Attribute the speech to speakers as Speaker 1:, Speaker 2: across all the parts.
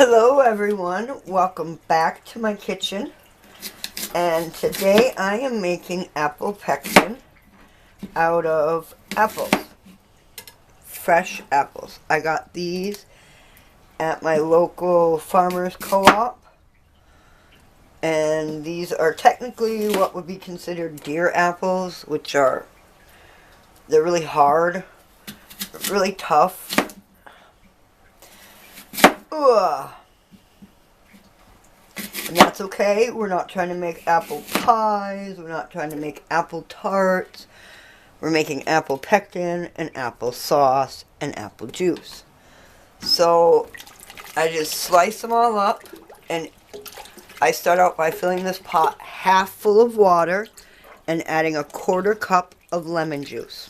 Speaker 1: Hello everyone, welcome back to my kitchen, and today I am making apple pectin out of apples, fresh apples. I got these at my local farmer's co-op, and these are technically what would be considered deer apples, they're really hard, really tough. Ugh. And that's okay. We're not trying to make apple pies. We're not trying to make apple tarts. We're making apple pectin and apple sauce and apple juice. So I just slice them all up, and I start out by filling this pot half full of water and adding a 1/4 cup of lemon juice.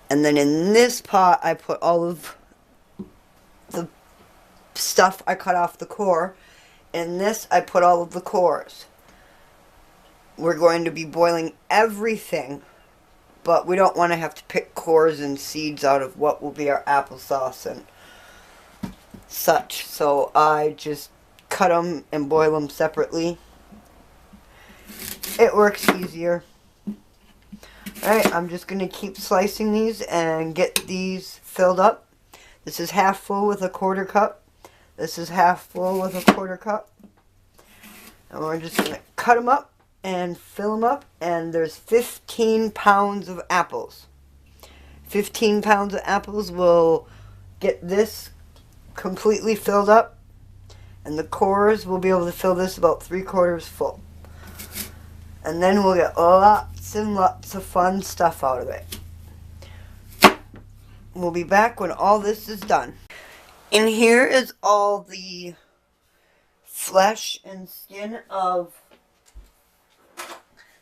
Speaker 1: And then in this pot I put all of the stuff I cut off the core. In this I put all of the cores. We're going to be boiling everything, but we don't want to have to pick cores and seeds out of what will be our applesauce and such. So I just cut them and boil them separately. It works easier. Alright, I'm just going to keep slicing these and get these filled up. This is half full with a 1/4 cup. This is half full with a 1/4 cup. And we're just going to cut them up and fill them up. And there's 15 pounds of apples. 15 pounds of apples will get this completely filled up. And the cores will be able to fill this about 3/4 full. And then we'll get lots and lots of fun stuff out of it. We'll be back when all this is done. In here is all the flesh and skin of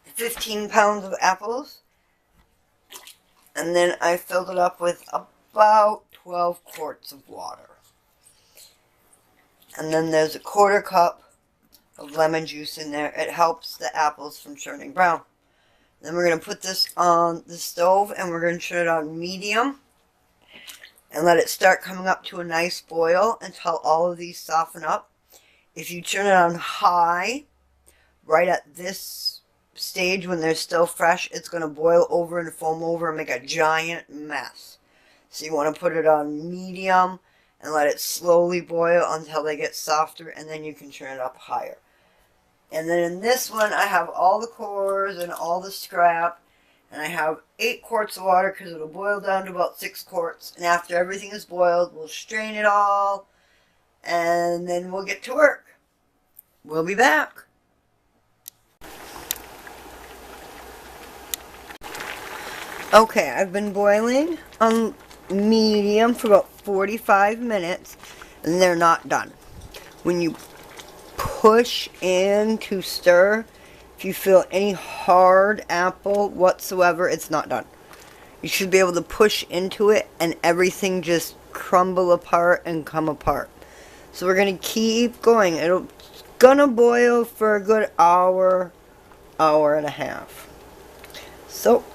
Speaker 1: 15 pounds of apples. And then I filled it up with about 12 quarts of water. And then there's a 1/4 cup of lemon juice in there. It helps the apples from turning brown. Then we're going to put this on the stove and we're going to turn it on medium. And let it start coming up to a nice boil until all of these soften up. If you turn it on high, right at this stage when they're still fresh, it's going to boil over and foam over and make a giant mess. So you want to put it on medium and let it slowly boil until they get softer, and then you can turn it up higher. And then in this one, I have all the cores and all the scrap. And I have 8 quarts of water because it'll boil down to about 6 quarts. And after everything is boiled, we'll strain it all. And then we'll get to work. We'll be back. Okay, I've been boiling on medium for about 45 minutes. And they're not done. When you push in to stir, if you feel any hard apple whatsoever, it's not done. You should be able to push into it and everything just crumble apart and come apart. So we're going to keep going. It's going to boil for a good hour, hour and a half. So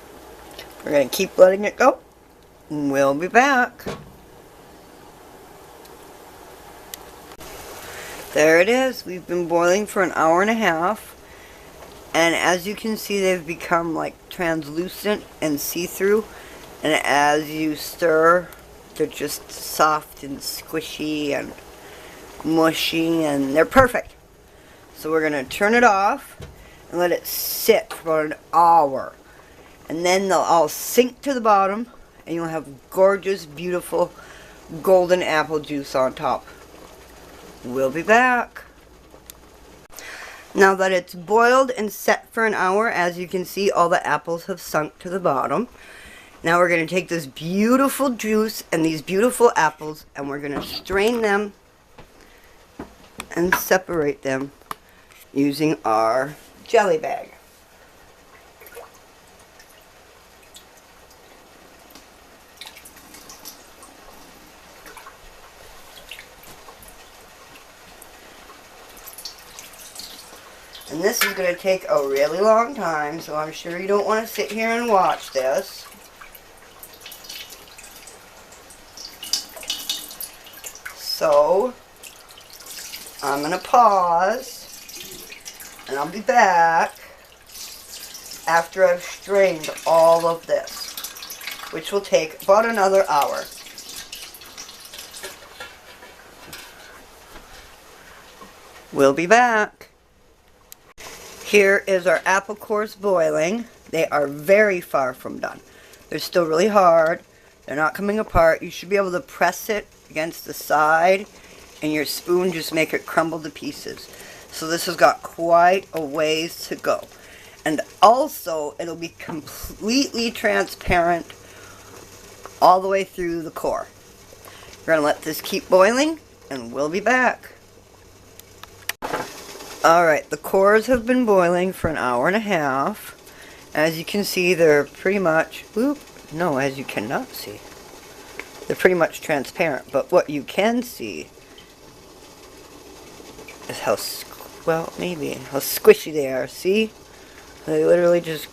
Speaker 1: we're going to keep letting it go. We'll be back. There it is. We've been boiling for an hour and a half. And as you can see, they've become like translucent and see-through. And as you stir, they're just soft and squishy and mushy, and they're perfect. So we're going to turn it off and let it sit for an hour. And then they'll all sink to the bottom, and you'll have gorgeous, beautiful, golden apple juice on top. We'll be back. Now that it's boiled and set for an hour, as you can see, all the apples have sunk to the bottom. Now we're going to take this beautiful juice and these beautiful apples, and we're going to strain them and separate them using our jelly bag. And this is going to take a really long time, so I'm sure you don't want to sit here and watch this. So, I'm going to pause, and I'll be back after I've strained all of this, which will take about another hour. We'll be back. Here is our apple cores boiling. They are very far from done. They're still really hard. They're not coming apart. You should be able to press it against the side and your spoon just make it crumble to pieces. So this has got quite a ways to go. And also, it'll be completely transparent all the way through the core. We're going to let this keep boiling, and we'll be back. Alright, the cores have been boiling for an hour and a half. As you can see, they're pretty much, as you cannot see. They're pretty much transparent, but what you can see is how squishy they are. See? They literally just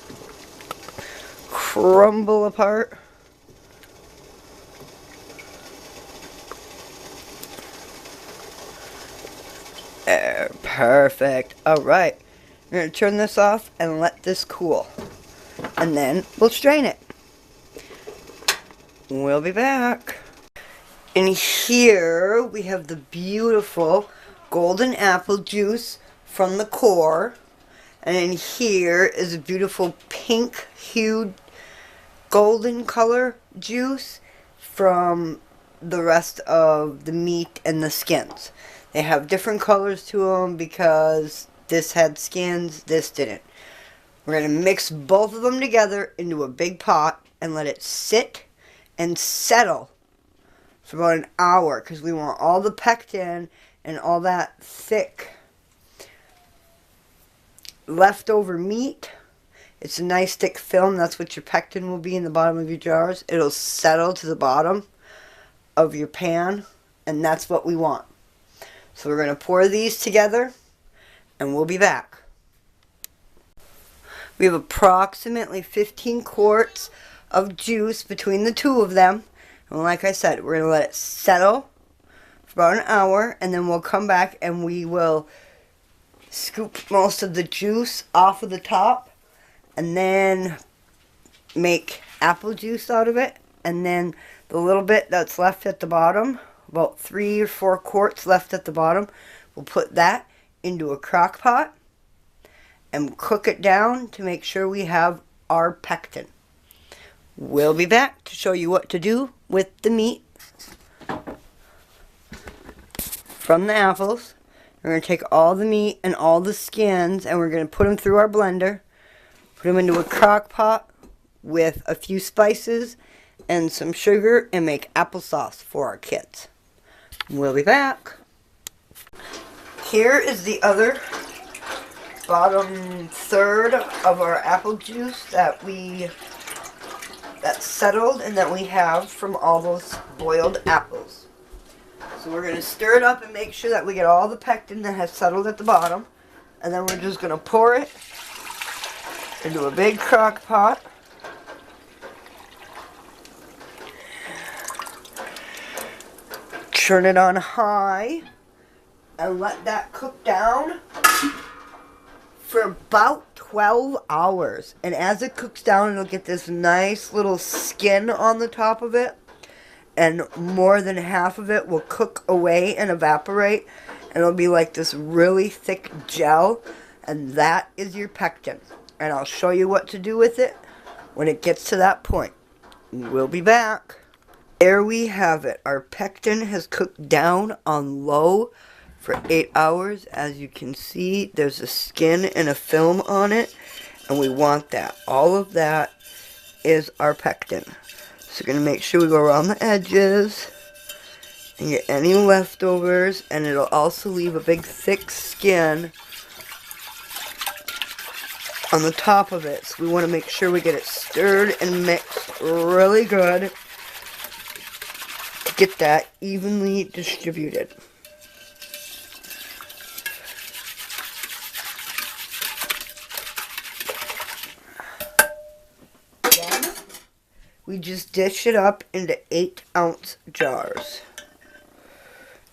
Speaker 1: crumble apart. There, perfect. Alright, we're going to turn this off and let this cool. And then we'll strain it. We'll be back. In here we have the beautiful golden apple juice from the core. And in here is a beautiful pink hued golden color juice from the rest of the meat and the skins. They have different colors to them because this had skins, this didn't. We're going to mix both of them together into a big pot and let it sit and settle for about an hour because we want all the pectin and all that thick leftover meat. It's a nice thick film. That's what your pectin will be in the bottom of your jars. It'll settle to the bottom of your pan, and that's what we want. So we're going to pour these together, and we'll be back. We have approximately 15 quarts of juice between the two of them. And like I said, we're going to let it settle for about an hour, and then we'll come back and we will scoop most of the juice off of the top, and then make apple juice out of it. And then the little bit that's left at the bottom, about 3 or 4 quarts left at the bottom, we'll put that into a crock pot and cook it down to make sure we have our pectin. We'll be back to show you what to do with the meat from the apples. We're going to take all the meat and all the skins and we're going to put them through our blender, put them into a crock pot with a few spices and some sugar, and make applesauce for our kids. We'll be back. Here is the other bottom third of our apple juice that settled and that we have from all those boiled apples. So we're going to stir it up and make sure that we get all the pectin that has settled at the bottom, and then we're just going to pour it into a big crock pot. Turn it on high and let that cook down for about 12 hours. And as it cooks down, it'll get this nice little skin on the top of it. And more than half of it will cook away and evaporate. And it'll be like this really thick gel. And that is your pectin. And I'll show you what to do with it when it gets to that point. We'll be back. There we have it. Our pectin has cooked down on low for 8 hours. As you can see, there's a skin and a film on it, and we want that. All of that is our pectin. So we're going to make sure we go around the edges and get any leftovers, and it'll also leave a big thick skin on the top of it. So we want to make sure we get it stirred and mixed really good. Get that evenly distributed. Then we just dish it up into 8-ounce jars.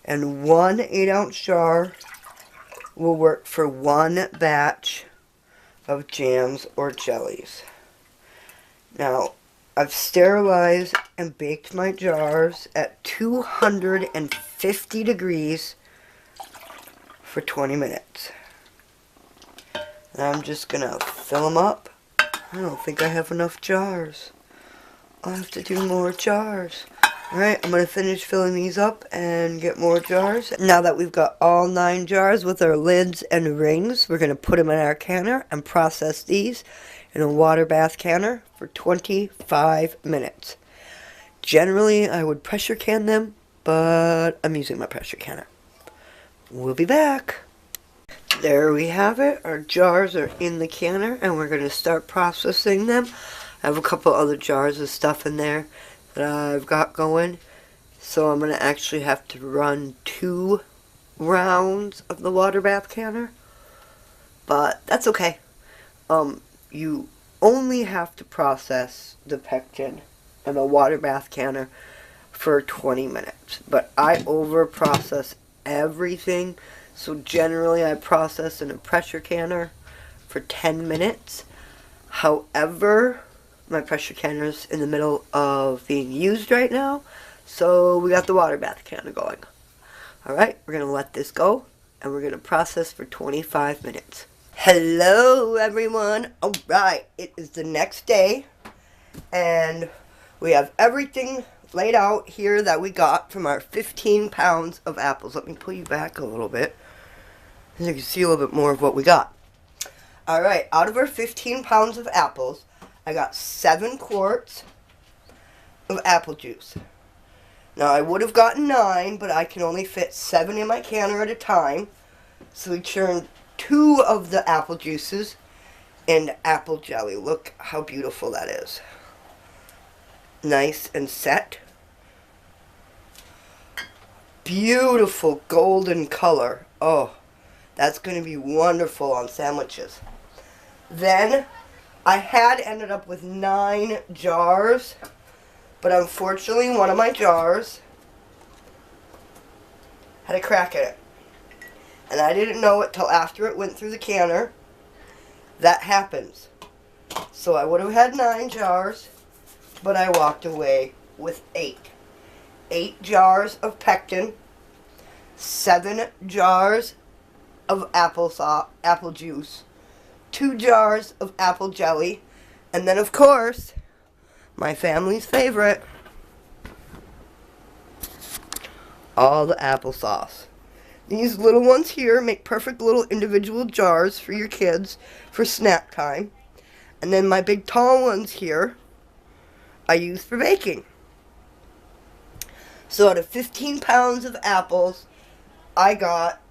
Speaker 1: And one 8-ounce jar will work for one batch of jams or jellies. Now, I've sterilized and baked my jars at 250 degrees for 20 minutes. And I'm just going to fill them up. I don't think I have enough jars. I'll have to do more jars. Alright, I'm going to finish filling these up and get more jars. Now that we've got all 9 jars with our lids and rings, we're going to put them in our canner and process these in a water bath canner for 25 minutes. Generally, I would pressure can them, but I'm using my pressure canner. We'll be back. There we have it. Our jars are in the canner and we're going to start processing them. I have a couple other jars of stuff in there that I've got going. So I'm going to actually have to run 2 rounds of the water bath canner. But that's okay. You only have to process the pectin and the water bath canner for 20 minutes. But I over process everything. So generally I process in a pressure canner for 10 minutes. However, my pressure canner is in the middle of being used right now. So we got the water bath canner going. Alright, we're going to let this go. And we're going to process for 25 minutes. Hello everyone. Alright, it is the next day. And we have everything laid out here that we got from our 15 pounds of apples. Let me pull you back a little bit so you can see a little bit more of what we got. Alright, out of our 15 pounds of apples, I got 7 quarts of apple juice. Now, I would have gotten 9, but I can only fit 7 in my canner at a time. So we churned 2 of the apple juices into apple jelly. Look how beautiful that is. Nice and set. Beautiful golden color. Oh, that's going to be wonderful on sandwiches. Then, I had ended up with 9 jars, but unfortunately one of my jars had a crack in it. And I didn't know it till after it went through the canner. That happens. So I would have had 9 jars, but I walked away with 8. 8 jars of pectin, 7 jars of apple juice, 2 jars of apple jelly, and then of course, my family's favorite, all the applesauce. These little ones here make perfect little individual jars for your kids for snack time. And then my big tall ones here, I use for baking. So out of 15 pounds of apples, I got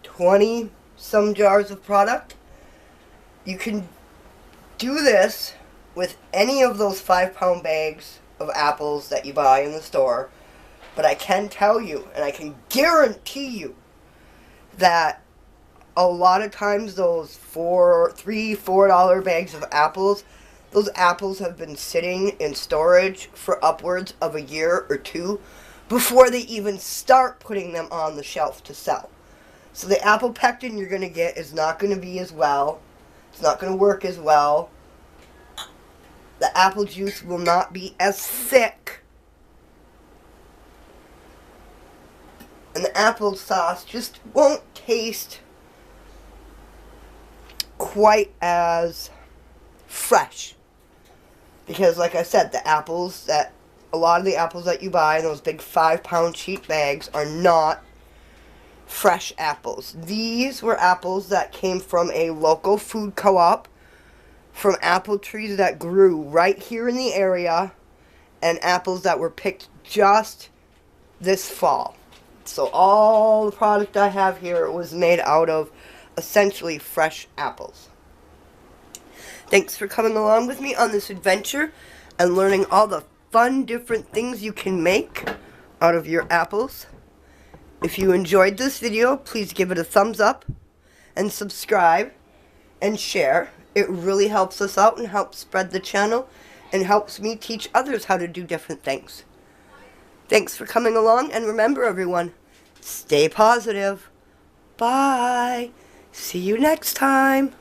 Speaker 1: 20 some jars of product. You can do this with any of those 5-pound bags of apples that you buy in the store. But I can tell you, and I can guarantee you, that a lot of times those $4 bags of apples, those apples have been sitting in storage for upwards of a year or 2 before they even start putting them on the shelf to sell. So the apple pectin you're going to get is not going to be as well. It's not going to work as well. The apple juice will not be as thick. And the applesauce just won't taste quite as fresh. Because like I said, a lot of the apples that you buy in those big 5-pound cheap bags are not fresh apples. These were apples that came from a local food co-op, from apple trees that grew right here in the area, and apples that were picked just this fall. So all the product I have here was made out of essentially fresh apples. Thanks for coming along with me on this adventure and learning all the fun different things you can make out of your apples. If you enjoyed this video, please give it a thumbs up and subscribe and share. It really helps us out and helps spread the channel and helps me teach others how to do different things. Thanks for coming along, and remember everyone, Stay positive. Bye. See you next time.